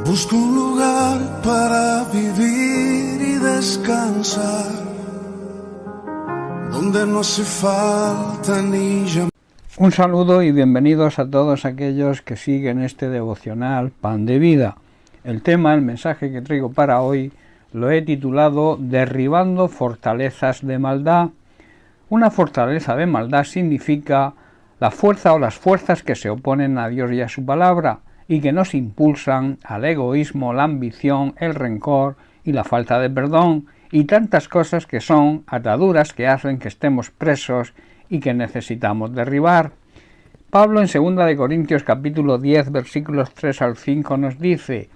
Busco un lugar para vivir y descansar, donde no hace falta ni llamar. Un saludo y bienvenidos a todos aquellos que siguen este devocional Pan de Vida. El mensaje que traigo para hoy lo he titulado Derribando fortalezas de maldad. Una fortaleza de maldad significa la fuerza o las fuerzas que se oponen a Dios y a su palabra y que nos impulsan al egoísmo, la ambición, el rencor y la falta de perdón y tantas cosas que son ataduras que hacen que estemos presos y que necesitamos derribar. Pablo en 2 Corintios capítulo 10 versículos 3 al 5 nos dice: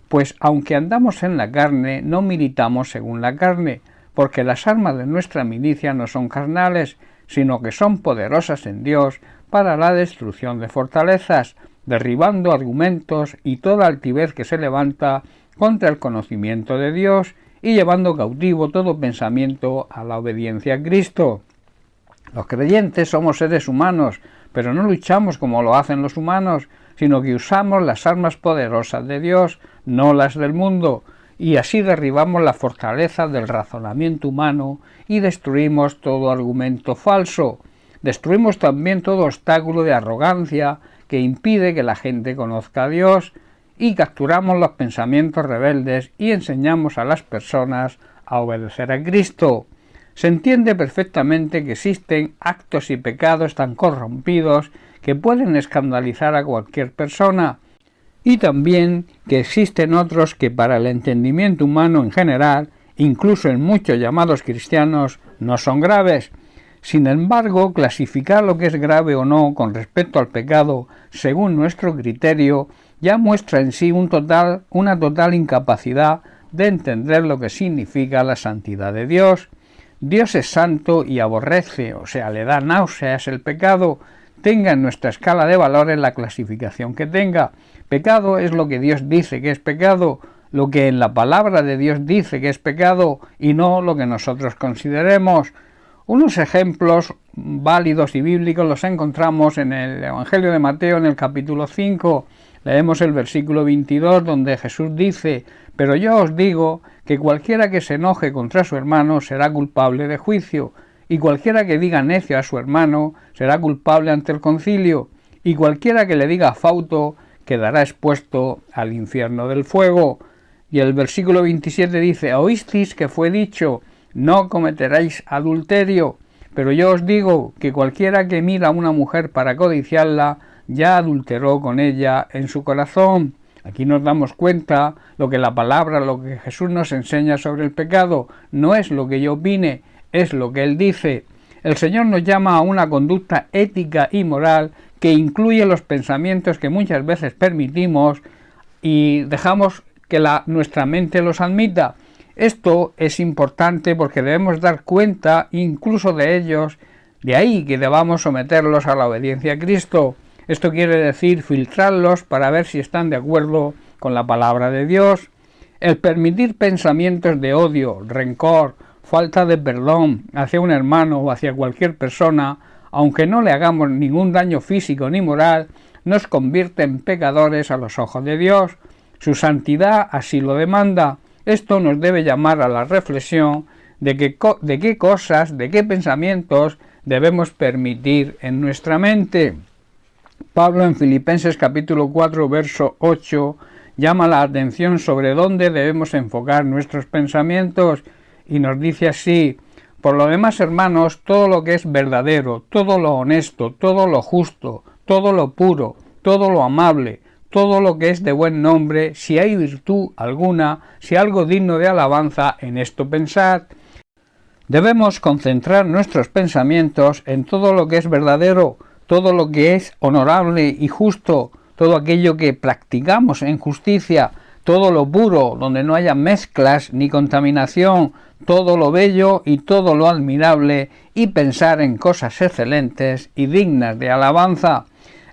pues aunque andamos en la carne, no militamos según la carne, porque las armas de nuestra milicia no son carnales, sino que son poderosas en Dios para la destrucción de fortalezas, derribando argumentos y toda altivez que se levanta contra el conocimiento de Dios y llevando cautivo todo pensamiento a la obediencia a Cristo. Los creyentes somos seres humanos, pero no luchamos como lo hacen los humanos, sino que usamos las armas poderosas de Dios, no las del mundo, y así derribamos la fortaleza del razonamiento humano y destruimos todo argumento falso. Destruimos también todo obstáculo de arrogancia que impide que la gente conozca a Dios, y capturamos los pensamientos rebeldes y enseñamos a las personas a obedecer a Cristo. Se entiende perfectamente que existen actos y pecados tan corrompidos que pueden escandalizar a cualquier persona, y también que existen otros que para el entendimiento humano en general, incluso en muchos llamados cristianos, no son graves. Sin embargo, clasificar lo que es grave o no con respecto al pecado, según nuestro criterio, ya muestra en sí una total incapacidad de entender lo que significa la santidad de Dios. Dios es santo y aborrece, o sea, le da náuseas el pecado, tenga en nuestra escala de valores la clasificación que tenga. Pecado es lo que Dios dice que es pecado, lo que en la palabra de Dios dice que es pecado y no lo que nosotros consideremos. Unos ejemplos válidos y bíblicos los encontramos en el Evangelio de Mateo en el capítulo 5. Leemos el versículo 22 donde Jesús dice: pero yo os digo que cualquiera que se enoje contra su hermano será culpable de juicio, y cualquiera que diga necio a su hermano será culpable ante el concilio, y cualquiera que le diga fauto quedará expuesto al infierno del fuego. Y el versículo 27 dice: oísteis que fue dicho, no cometeréis adulterio, pero yo os digo que cualquiera que mira a una mujer para codiciarla, ya adulteró con ella en su corazón. Aquí nos damos cuenta lo que la palabra, lo que Jesús nos enseña sobre el pecado, no es lo que yo opine, es lo que Él dice. El Señor nos llama a una conducta ética y moral que incluye los pensamientos que muchas veces permitimos y dejamos que nuestra mente los admita. Esto es importante porque debemos dar cuenta incluso de ellos, de ahí que debamos someterlos a la obediencia a Cristo. Esto quiere decir filtrarlos para ver si están de acuerdo con la palabra de Dios. El permitir pensamientos de odio, rencor, falta de perdón hacia un hermano o hacia cualquier persona, aunque no le hagamos ningún daño físico ni moral, nos convierte en pecadores a los ojos de Dios. Su santidad así lo demanda. Esto nos debe llamar a la reflexión de qué cosas, de qué pensamientos debemos permitir en nuestra mente. Pablo en Filipenses capítulo 4 verso 8 llama la atención sobre dónde debemos enfocar nuestros pensamientos y nos dice así: por lo demás, hermanos, todo lo que es verdadero, todo lo honesto, todo lo justo, todo lo puro, todo lo amable, todo lo que es de buen nombre, si hay virtud alguna, si algo digno de alabanza, en esto pensad. Debemos concentrar nuestros pensamientos en todo lo que es verdadero, todo lo que es honorable y justo, todo aquello que practicamos en justicia, todo lo puro, donde no haya mezclas ni contaminación, todo lo bello y todo lo admirable, y pensar en cosas excelentes y dignas de alabanza.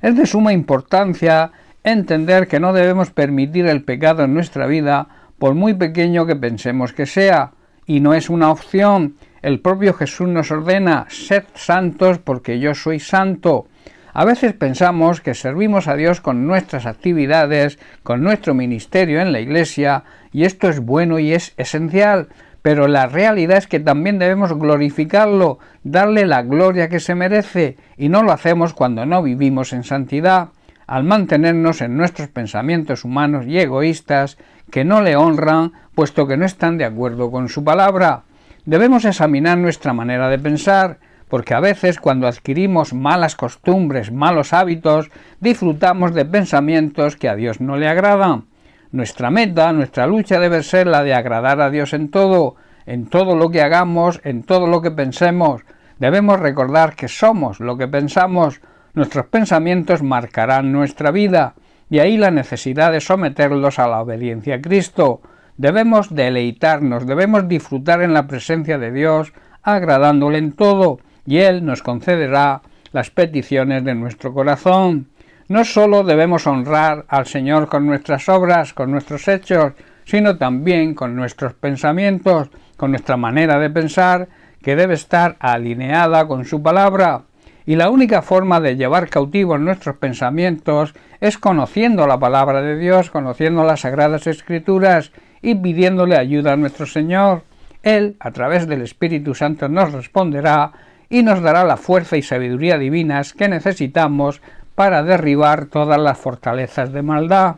Es de suma importancia entender que no debemos permitir el pecado en nuestra vida, por muy pequeño que pensemos que sea, y no es una opción. El propio Jesús nos ordena: sed santos porque yo soy santo. A veces pensamos que servimos a Dios con nuestras actividades, con nuestro ministerio en la Iglesia, y esto es bueno y es esencial, pero la realidad es que también debemos glorificarlo, darle la gloria que se merece, y no lo hacemos cuando no vivimos en santidad, al mantenernos en nuestros pensamientos humanos y egoístas que no le honran, puesto que no están de acuerdo con su palabra. Debemos examinar nuestra manera de pensar, porque a veces cuando adquirimos malas costumbres, malos hábitos, disfrutamos de pensamientos que a Dios no le agradan. Nuestra meta, nuestra lucha debe ser la de agradar a Dios en todo lo que hagamos, en todo lo que pensemos. Debemos recordar que somos lo que pensamos, nuestros pensamientos marcarán nuestra vida, y ahí la necesidad de someterlos a la obediencia a Cristo. Debemos deleitarnos, debemos disfrutar en la presencia de Dios, agradándole en todo, y Él nos concederá las peticiones de nuestro corazón. No solo debemos honrar al Señor con nuestras obras, con nuestros hechos, sino también con nuestros pensamientos, con nuestra manera de pensar, que debe estar alineada con su palabra. Y la única forma de llevar cautivos nuestros pensamientos es conociendo la palabra de Dios, conociendo las Sagradas Escrituras y pidiéndole ayuda a nuestro Señor. Él, a través del Espíritu Santo, nos responderá y nos dará la fuerza y sabiduría divinas que necesitamos para derribar todas las fortalezas de maldad.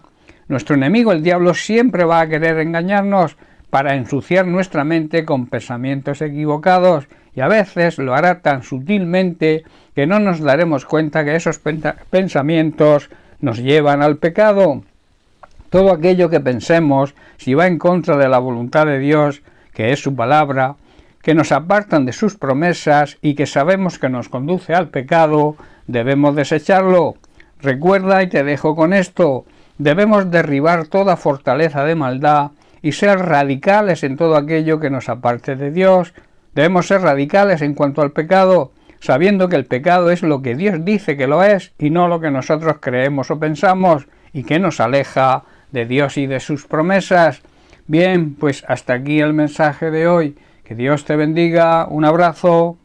Nuestro enemigo, el diablo, siempre va a querer engañarnos para ensuciar nuestra mente con pensamientos equivocados, y a veces lo hará tan sutilmente que no nos daremos cuenta que esos pensamientos nos llevan al pecado. Todo aquello que pensemos, si va en contra de la voluntad de Dios, que es su palabra, que nos apartan de sus promesas y que sabemos que nos conduce al pecado, debemos desecharlo. Recuerda, y te dejo con esto, debemos derribar toda fortaleza de maldad y ser radicales en todo aquello que nos aparte de Dios. Debemos ser radicales en cuanto al pecado, sabiendo que el pecado es lo que Dios dice que lo es y no lo que nosotros creemos o pensamos, y que nos aleja de Dios y de sus promesas. Bien, pues hasta aquí el mensaje de hoy. Que Dios te bendiga. Un abrazo.